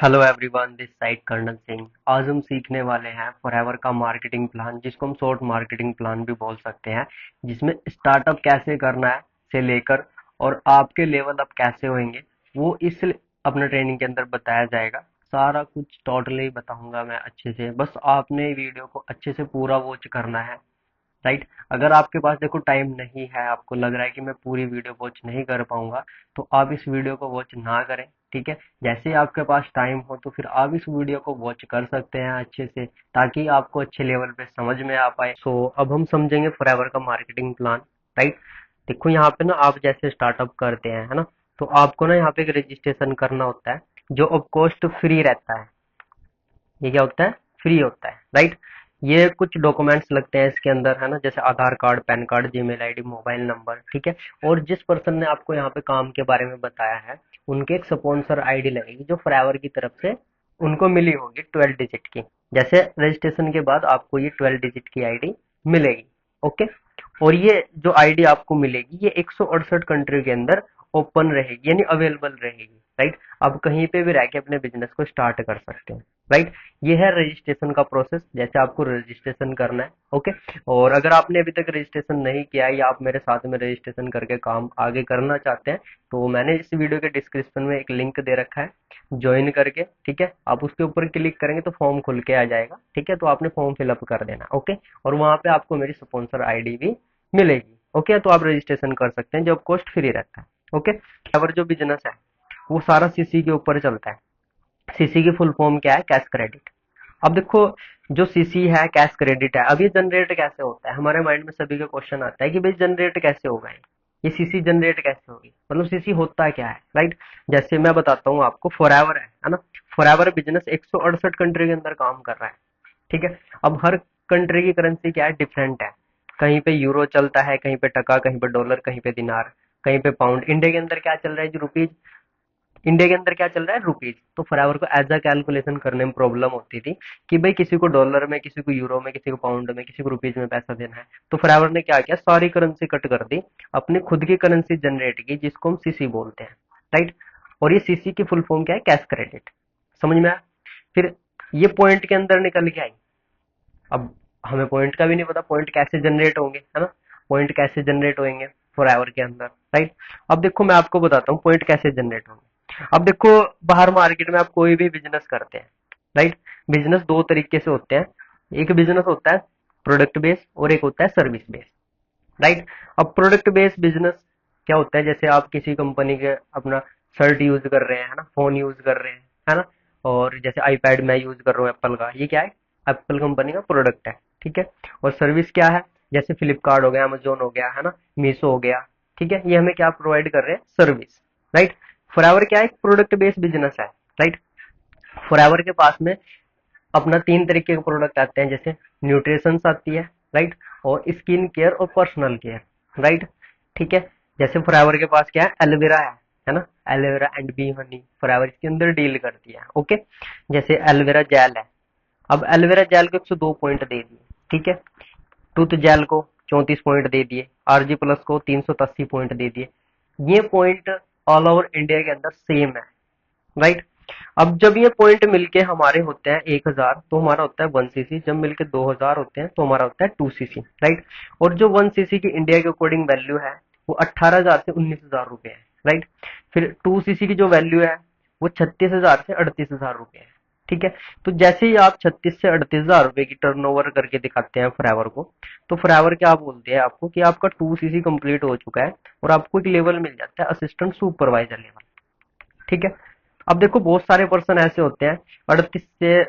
Hello everyone, this side colonel Singh. आज हम सीखने वाले हैं फॉरएवर का मार्केटिंग प्लान, जिसको हम शॉर्ट मार्केटिंग प्लान भी बोल सकते हैं, जिसमें स्टार्टअप कैसे करना है से लेकर और आपके लेवल अप कैसे होंगे वो इस अपने ट्रेनिंग के अंदर बताया जाएगा। सारा कुछ टोटली बताऊंगा मैं अच्छे से, बस आपने वीडियो को अच्छे से पूरा वॉच करना है। राइट। अगर आपके पास देखो टाइम नहीं है, आपको लग रहा है कि मैं पूरी वीडियो वॉच नहीं कर पाऊंगा, तो आप इस वीडियो को वॉच ना करें। ठीक है, जैसे ही आपके पास टाइम हो तो फिर आप इस वीडियो को वॉच कर सकते हैं अच्छे से, ताकि आपको अच्छे लेवल पे समझ में आ पाए। सो अब हम समझेंगे फॉरएवर का मार्केटिंग प्लान। राइट। देखो यहाँ पे ना, आप जैसे स्टार्टअप करते हैं, है ना, तो आपको ना यहाँ पे एक रजिस्ट्रेशन करना होता है, जो ऑफ कॉस्ट फ्री रहता है। ये क्या होता है? फ्री होता है। राइट। ये कुछ डॉक्यूमेंट्स लगते हैं इसके अंदर, है ना, जैसे Aadhaar card, pan card, Gmail ID, mobile number. ठीक है। और जिस पर्सन ने आपको यहाँ पे काम के बारे में बताया है, उनके एक स्पॉन्सर आईडी लगेगी, जो फॉरएवर की तरफ से उनको मिली होगी 12 डिजिट की। जैसे रजिस्ट्रेशन के बाद आपको ये 12 डिजिट की आईडी मिलेगी। ओके। और ये जो आईडी आपको मिलेगी, ये 168 कंट्री के अंदर ओपन रहेगी, यानी अवेलेबल रहेगी। राइट। आप कहीं पे भी रह के अपने बिजनेस को स्टार्ट कर सकते हैं। राइट। ये है रजिस्ट्रेशन का प्रोसेस, जैसे आपको रजिस्ट्रेशन करना है। ओके। और अगर आपने अभी तक रजिस्ट्रेशन नहीं किया है, या आप मेरे साथ में रजिस्ट्रेशन करके काम आगे करना चाहते हैं, तो मैंने इस वीडियो के डिस्क्रिप्शन में एक लिंक दे रखा है, ज्वाइन करके। ठीक है, आप उसके ऊपर क्लिक करेंगे तो फॉर्म खुल के आ जाएगा। ठीक है, तो आपने फॉर्म फिलअप कर देना। ओके। और वहां पे आपको मेरी स्पॉन्सर आईडी भी मिलेगी। ओके, तो आप रजिस्ट्रेशन कर सकते हैं, जब कॉस्ट फ्री रहता है। ओके। और जो बिजनेस है वो सारा सीसी के ऊपर चलता है। सीसी की फुल फॉर्म क्या है? Cash credit. अब देखो, जो सीसी है, कैश क्रेडिट है, अब ये जनरेट कैसे होता है? हमारे माइंड में सभी का क्वेश्चन आता है कि भाई जनरेट कैसे होगा, ये सीसी जनरेट कैसे होगी, मतलब सीसी होता क्या है? राइट। जैसे मैं बताता हूँ आपको, फॉरएवर है ना, फॉरएवर बिजनेस 168 कंट्री के अंदर काम कर रहा है। ठीक है। अब हर कंट्री की करेंसी क्या है? डिफरेंट है। कहीं पे यूरो चलता है, कहीं पे टका, कहीं पे डॉलर, कहीं पे दिनार, कहीं पे पाउंड। इंडिया के अंदर क्या चल रहा है? जो रुपीज। इंडिया के अंदर क्या चल रहा है? रुपीज। तो फॉरएवर को एज अ कैलकुलेशन करने में प्रॉब्लम होती थी कि भाई किसी को डॉलर में, किसी को यूरो में, किसी को पाउंड में, किसी को रुपीज में पैसा देना है। तो फॉरएवर ने क्या किया? सारी करेंसी कट कर दी, अपनी खुद की करेंसी जनरेट की, जिसको हम सीसी बोलते हैं। राइट। और ये सीसी की फुल फॉर्म क्या है? Cash credit. समझ में आया? फिर ये पॉइंट के अंदर निकल के आई। अब हमें पॉइंट का भी नहीं पता, पॉइंट कैसे जनरेट होंगे, है ना, पॉइंट कैसे जनरेट होंगे फॉरएवर के अंदर। राइट। अब देखो, मैं आपको बताता हूँ पॉइंट कैसे जनरेट होंगे। अब देखो, बाहर मार्केट में आप कोई भी बिजनेस करते हैं। राइट। बिजनेस दो तरीके से होते हैं। एक बिजनेस होता है प्रोडक्ट बेस, और एक होता है सर्विस बेस। राइट। अब प्रोडक्ट बेस्ड बिजनेस क्या होता है? जैसे आप किसी कंपनी के अपना शर्ट यूज कर रहे हैं, है ना, फोन यूज कर रहे हैं, है ना, और जैसे आईपैड मैं यूज कर रहा हूँ एप्पल का, ये क्या है? एप्पल कंपनी का प्रोडक्ट है। ठीक है। और सर्विस क्या है? जैसे फ्लिपकार्ट हो गया, अमेजोन हो गया, है ना, मीशो हो गया। ठीक है, ये हमें क्या प्रोवाइड कर रहे हैं? सर्विस। राइट। फॉरएवर क्या है? प्रोडक्ट बेस्ड बिजनेस है। राइट। फॉरएवर के पास में अपना तीन तरीके के प्रोडक्ट आते हैं, जैसे न्यूट्रिशन आती है। राइट। और स्किन केयर और पर्सनल केयर। राइट। ठीक है। जैसे फॉरएवर के पास क्या है? एलोवेरा है ना, aloe vera and B Honey forever इसके अंदर डील करती है। ओके। जैसे एलोवेरा जेल है, अब एलोवेरा जेल को 102 पॉइंट दे दिए। ठीक है। टूथ जेल को 34 पॉइंट दे दिए। आरजी प्लस को 380 पॉइंट दे दिए। ये पॉइंट ऑल ओवर इंडिया के अंदर सेम है। राइट। अब जब ये पॉइंट मिलके हमारे होते हैं 1000, तो हमारा होता है 1 सीसी। जब मिलके 2000 होते हैं तो हमारा होता है 2 सीसी। राइट। और जो 1 सीसी की इंडिया के अकॉर्डिंग वैल्यू है, वो 18,000 से 19,000 रुपए है। राइट। फिर 2 सीसी की जो वैल्यू है, वो 36,000 से 38,000 रुपए है। ठीक है। तो जैसे ही आप 36 से 38,000 रुपए की टर्नओवर करके दिखाते हैं फॉरएवर को, तो फॉरएवर क्या बोलते हैं आपको कि आपका 2 सीसी कंप्लीट हो चुका है, और आपको एक लेवल मिल जाता है, असिस्टेंट सुपरवाइजर लेवल। ठीक है। अब देखो, बहुत सारे पर्सन ऐसे होते हैं, 36 से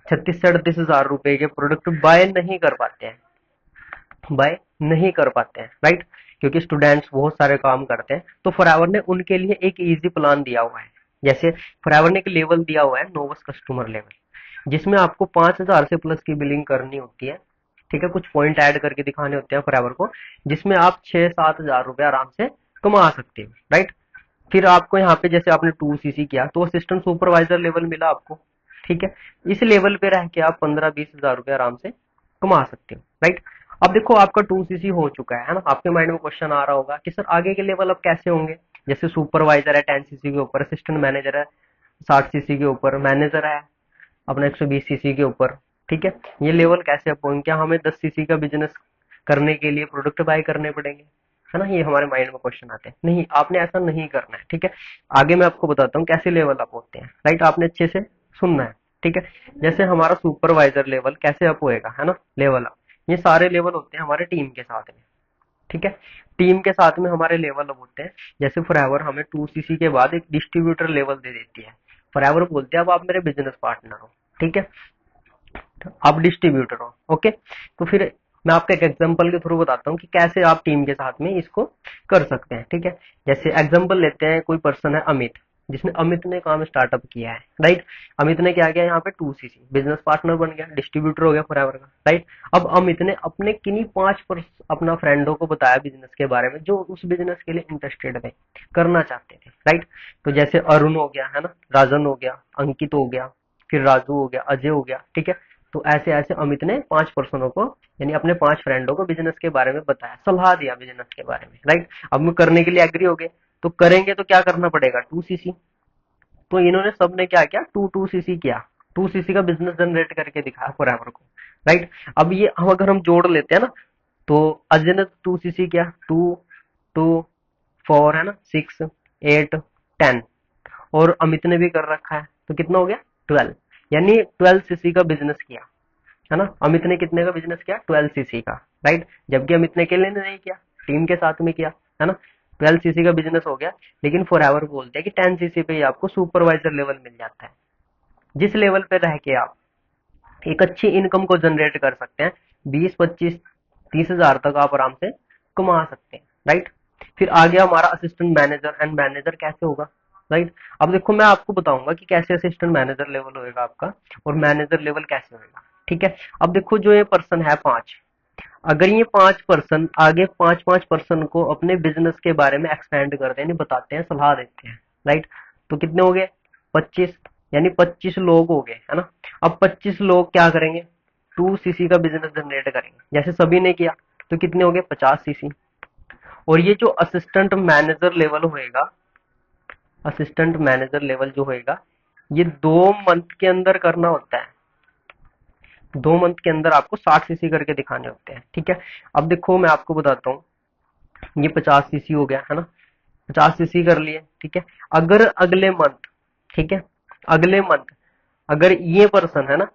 38 हजार रुपए के प्रोडक्ट बाय नहीं कर पाते हैं, बाय नहीं कर पाते हैं। राइट। क्योंकि स्टूडेंट्स बहुत सारे काम करते हैं, तो फॉरएवर ने उनके लिए एक इजी प्लान दिया हुआ है। जैसे फॉरएवर ने एक लेवल दिया हुआ है, नोवस कस्टमर लेवल, जिसमें आपको 5,000 से प्लस की बिलिंग करनी होती है। ठीक है, कुछ पॉइंट ऐड करके दिखाने होते हैं फॉरएवर को, जिसमें आप 6-7 हजार रुपए आराम से कमा सकते हो। राइट। फिर आपको यहाँ पे जैसे आपने 2 सीसी किया, तो असिस्टेंट सुपरवाइजर लेवल मिला आपको। ठीक है। इस लेवल पे रह के आप 15-20 हजार रुपए आराम से कमा सकते हो। राइट। अब देखो, आपका 2 सीसी हो चुका है ना, आपके माइंड में क्वेश्चन आ रहा होगा कि सर आगे के लेवल अब कैसे होंगे? जैसे सुपरवाइजर है 10 सीसी के ऊपर, असिस्टेंट मैनेजर है 60 सीसी के ऊपर, मैनेजर है अपना 120 सीसी के ऊपर। ठीक है, ये लेवल कैसे अप होंगे? क्या हमें 10 सीसी का बिजनेस करने के लिए प्रोडक्ट बाय करने पड़ेंगे, है ना? ये हमारे माइंड में क्वेश्चन आते हैं। नहीं, आपने ऐसा नहीं करना है। ठीक है, आगे मैं आपको बताता हूँ कैसे लेवल अप होते हैं। राइट, आपने अच्छे से सुनना है। ठीक है, जैसे हमारा सुपरवाइजर लेवल कैसे अप होएगा, है ना, लेवल अप, ये सारे लेवल होते हैं हमारे टीम के साथ में। ठीक है, टीम के साथ में हमारे लेवल अप होते हैं। जैसे फॉरएवर हमें 2 सीसी के बाद एक डिस्ट्रीब्यूटर लेवल दे देती है। फॉरएवर बोलते हैं अब आप मेरे बिजनेस पार्टनर हो। ठीक है, आप डिस्ट्रीब्यूटर हो। ओके, तो फिर मैं आपको एक एग्जांपल के थ्रू बताता हूँ कि कैसे आप टीम के साथ में इसको कर सकते हैं। ठीक है, जैसे एग्जांपल लेते हैं, कोई पर्सन है अमित, जिसने अमित ने काम स्टार्टअप किया है। राइट, अमित ने क्या किया, यहाँ पे 2 सीसी बिजनेस पार्टनर बन गया, डिस्ट्रीब्यूटर हो गया फॉरएवर का। राइट, अब अमित ने अपने किन्हीं 5 अपना फ्रेंडों को बताया बिजनेस के बारे में, जो उस बिजनेस के लिए इंटरेस्टेड थे, करना चाहते थे। राइट, तो जैसे अरुण हो गया, है ना, राजन हो गया, अंकित हो गया, फिर राजू हो गया, अजय हो गया। ठीक है, तो ऐसे ऐसे अमित ने 5 पर्सनों को, यानी अपने 5 फ्रेंडों को बिजनेस के बारे में बताया, सलाह दिया बिजनेस के बारे में। राइट, अब वो करने के लिए एग्री हो गए, तो करेंगे तो क्या करना पड़ेगा, 2 सीसी। तो इन्होंने सबने क्या किया, 2 2 सीसी किया, 2 सीसी का बिजनेस जनरेट करके दिखाया फॉरएवर को। राइट, अब ये हम अगर हम जोड़ लेते हैं ना, तो अजय ने 2 सीसी किया, 2 2 4, है ना, 6 8 10, और अमित ने भी कर रखा है, तो कितना हो गया, 12। यानी 12 सीसी का बिजनेस किया, है ना। अमित ने कितने का बिजनेस किया, 12 सीसी का। राइट, जबकि अमित ने अकेले ने नहीं किया, टीम के साथ में किया, है ना। 12 सीसी का बिजनेस हो गया। लेकिन फॉरएवर बोलते हैं कि 10 सीसी पे ही आपको सुपरवाइजर लेवल मिल जाता है, जिस लेवल पे रह के आप एक अच्छी इनकम को जनरेट कर सकते हैं। 20 25 30 हजार तक आप आराम से कमा सकते हैं। राइट, फिर आ गया हमारा असिस्टेंट मैनेजर एंड मैनेजर कैसे होगा। राइट, अब देखो मैं आपको बताऊंगा कि कैसे असिस्टेंट मैनेजर लेवल होएगा आपका, और मैनेजर लेवल कैसे होएगा। ठीक है, अब देखो जो ये पर्सन है 5, अगर ये 5 पर्सन आगे 5 5 पर्सन को अपने बिजनेस के बारे में एक्सपेंड करते हैं, बताते हैं, सलाह देते हैं। राइट, तो कितने हो गए, 25, यानी 25 लोग हो गए, है ना। अब 25 लोग क्या करेंगे, 2 सीसी का बिजनेस जनरेट करेंगे, जैसे सभी ने किया, तो कितने हो गए, 50 सीसी। और ये जो असिस्टेंट मैनेजर लेवल होएगा, असिस्टेंट मैनेजर लेवल जो होएगा, ये 2 मंथ के अंदर करना होता है। 2 मंथ के अंदर आपको 60 सीसी करके दिखाने होते हैं। ठीक है, अब देखो मैं आपको बताता हूँ, ये 50 सीसी हो गया, है ना, 50 सीसी कर लिए। ठीक है, अगर अगले मंथ, ठीक है, अगले मंथ अगर ये पर्सन, है ना,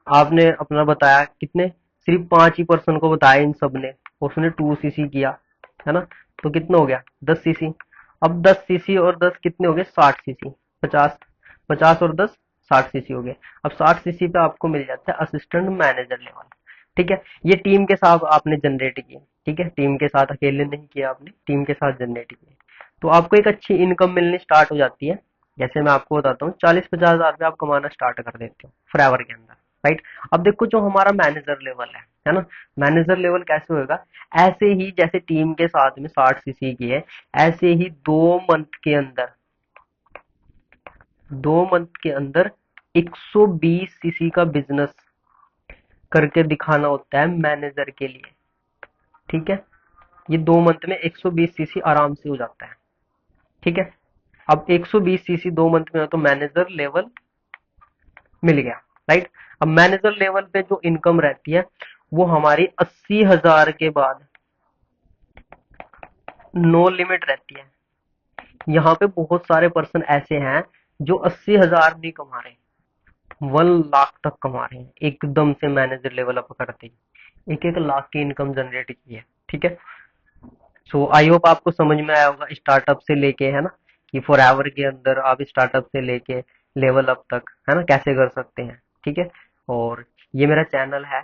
आपने अपना बताया कितने, सिर्फ 5 ही पर्सन को बताया इन सब ने, उसने 2 सीसी किया, है ना, तो कितना हो गया, 10 सीसी। अब 10 सीसी और 10 कितने हो गए, 60 सीसी। 50, 50 और 10, 60 सीसी हो गए। अब 60 सीसी पे आपको मिल जाता है असिस्टेंट मैनेजर लेवल। ठीक है, ये टीम के साथ आपने जनरेट किए। ठीक है, टीम के साथ अकेले नहीं किया आपने, टीम के साथ जनरेट किए, तो आपको एक अच्छी इनकम मिलनी स्टार्ट हो जाती है। जैसे मैं आपको बताता हूँ, 40 50 हजार रुपये आप कमाना स्टार्ट कर देते हो फॉरएवर के अंदर। राइट, अब देखो जो हमारा मैनेजर लेवल है ना, मैनेजर लेवल कैसे होगा, ऐसे ही जैसे टीम के साथ में 60 सीसी की है, ऐसे ही 2 मंथ के अंदर, 2 मंथ के अंदर 120 सीसी का बिजनेस करके दिखाना होता है मैनेजर के लिए। ठीक है, ये 2 मंथ में 120 सीसी आराम से हो जाता है। ठीक है, अब 120 सीसी 2 मंथ में हो तो मैनेजर लेवल मिल गया। राइट, अब मैनेजर लेवल पे जो इनकम रहती है, वो हमारी 80 हजार के बाद नो लिमिट रहती है। यहाँ पे बहुत सारे पर्सन ऐसे हैं जो 80 हजार नहीं कमा रहे, 1 लाख तक कमा रहे हैं एकदम से मैनेजर लेवल अप करते ही, 1 1 लाख की इनकम जनरेट की है। ठीक है, सो आई होप आपको समझ में आया होगा, स्टार्टअप से लेके, है ना, कि फॉरएवर के अंदर आप स्टार्टअप से लेके लेवल अप तक, है ना, कैसे कर सकते हैं। ठीक है, और ये मेरा चैनल है